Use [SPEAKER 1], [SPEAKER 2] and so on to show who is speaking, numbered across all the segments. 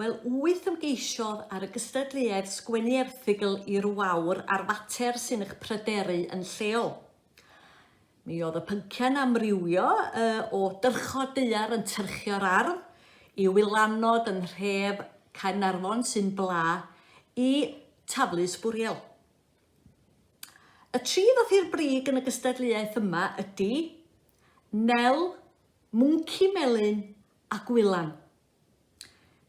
[SPEAKER 1] Wel, 8 ymgeisiodd ar y gystadleuaeth sgwennu erthygl i'r Wawr ar fater sy'n eich pryderu yn lleol. Mi oedd y pynciau'n amrywio o dyrchod daear yn tyrchio'r ardd, i wylanod yn nhref Caernarfon sy'n bla, i taflu sbwriel. Y tri ddoth i'r brig yn y gystadleuaeth yma ydy nel, mwnci melyn a gwylan.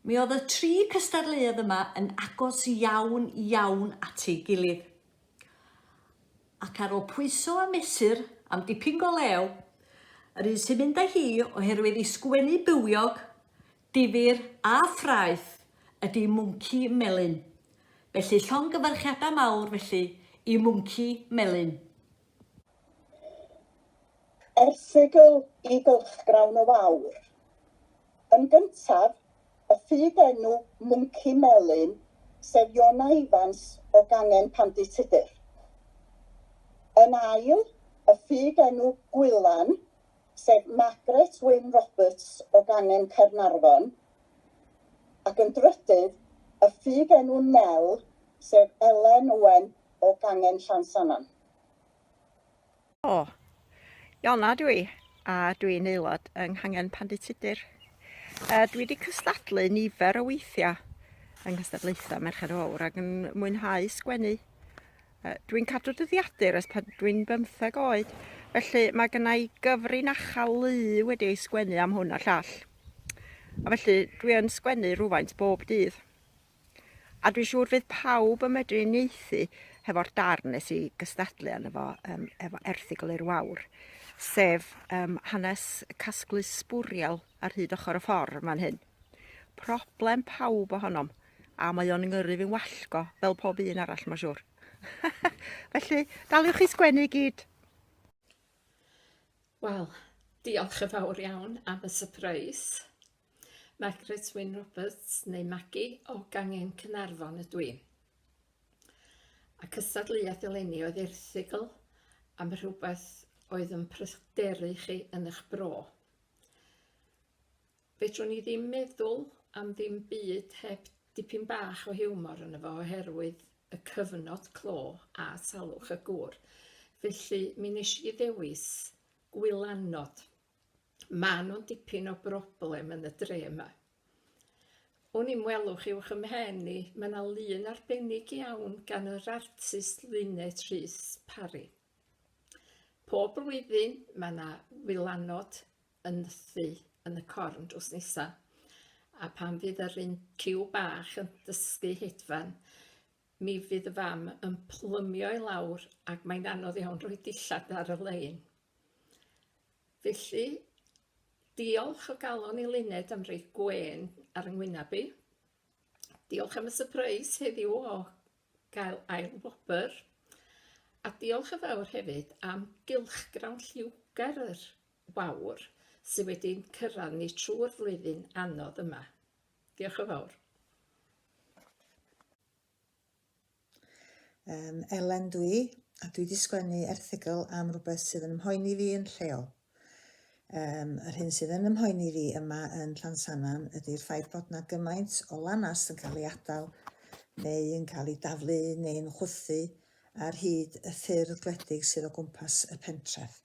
[SPEAKER 1] Mi oedd y tri cystadleuaeth yma yn agos iawn at ei gilydd. Ac ar ôl pwyso a mesur am dipyn go lew, yr un sy'n mynd â hi oherwydd ei sgwennu bywiog, difyr a phraeth ydy mwnci melyn. Felly llongyfarchiadau mawr felly i mwnci melyn.
[SPEAKER 2] Erthygl i gylchgrawn o Wawr. Yn gyntaf, y ffug enw mwnci melyn, sef Iona Ifans o Gangen Pandytudur. Yn ail, y ffug enw gwylan, sef Margaret Wyn Roberts o Gangen Caernarfon. Ac yn drydydd, y ffug enw nel, sef Elen Owen o Gangen Llansannan.
[SPEAKER 3] Iona dwi, a dwi'n aelod yng Nghangen Pandytudur. Dwi wedi cystadlu nifer o weithiau yng Nghystadleuaethau Merched Wawr ac yn mwynhau sgwennu. Dwi'n cadw dyddiadur ers pan dwi'n 15 oed, felly mae gennau gyfrin achal lu wedi ei sgwennu am hwn a llall. A felly dwi yn sgwennu rhywfaint bob dydd. A dwi'n siŵr fydd pawb yn medru uniaethu hefo'r darn nes i gystadlu arno efo erthygl i'r Wawr, sef hanes casglu sbwriel ar hyd ochr y ffordd man hyn. Problem pawb ohonom, a mae o'n ngyrru fi'n wallgo fel pob un arall mae'n siŵr. Felly, daliwch chi sgwennu i gyd.
[SPEAKER 4] Wel, diolch yn fawr iawn am y sypreis. Margaret Wyn Roberts neu Maggie o Gangen Caernarfon ydw i. A cystadleuaeth eleni oedd erthygl am rhywbeth oedd yn pryderu chi yn eich bro. Fedrwn ni ddim meddwl am ddim byd heb dipyn bach o hiwmor yno fo oherwydd y cyfnod clo a salwch y gŵr. Felly mi nes i ddewis gwylanod. Maen nhw'n dipyn o broblem yn y dre yma. O'n i'n welwch i'w chymhen ni, mae yna lun arbennig iawn gan yr artist Luned Rhys Parry. Pob blwyddyn mae yna wylanod yn nythu yn y corn drws nesa, a pan fydd yr un ciw bach yn dysgu hedfan, mi fydd y fam yn plymio i lawr ac mae'n anodd iawn rhoi dillad ar y lein. Felly, diolch o galon i Luned am roi gwen ar yng ngwyneb i. Diolch am y sypreis heddiw o gael ail wobr. A diolch yn fawr hefyd am gylchgrawn lliwgar yr Wawr sydd wedi'n cyrraedd ni trwy'r flwyddyn anodd yma. Diolch yn fawr.
[SPEAKER 5] Elen dwi, a dwi wedi sgwennu erthygl am rhywbeth sydd yn ymhoeni fi yn lleol. Yr hyn sydd yn ymhoeni fi yma yn Llansannan ydy'r ffaith bod yna gymaint o lanas yn cael ei adael neu yn cael ei daflu neu'n chwythu ar hyd y ffyrdd gwledig sydd o gwmpas y pentref.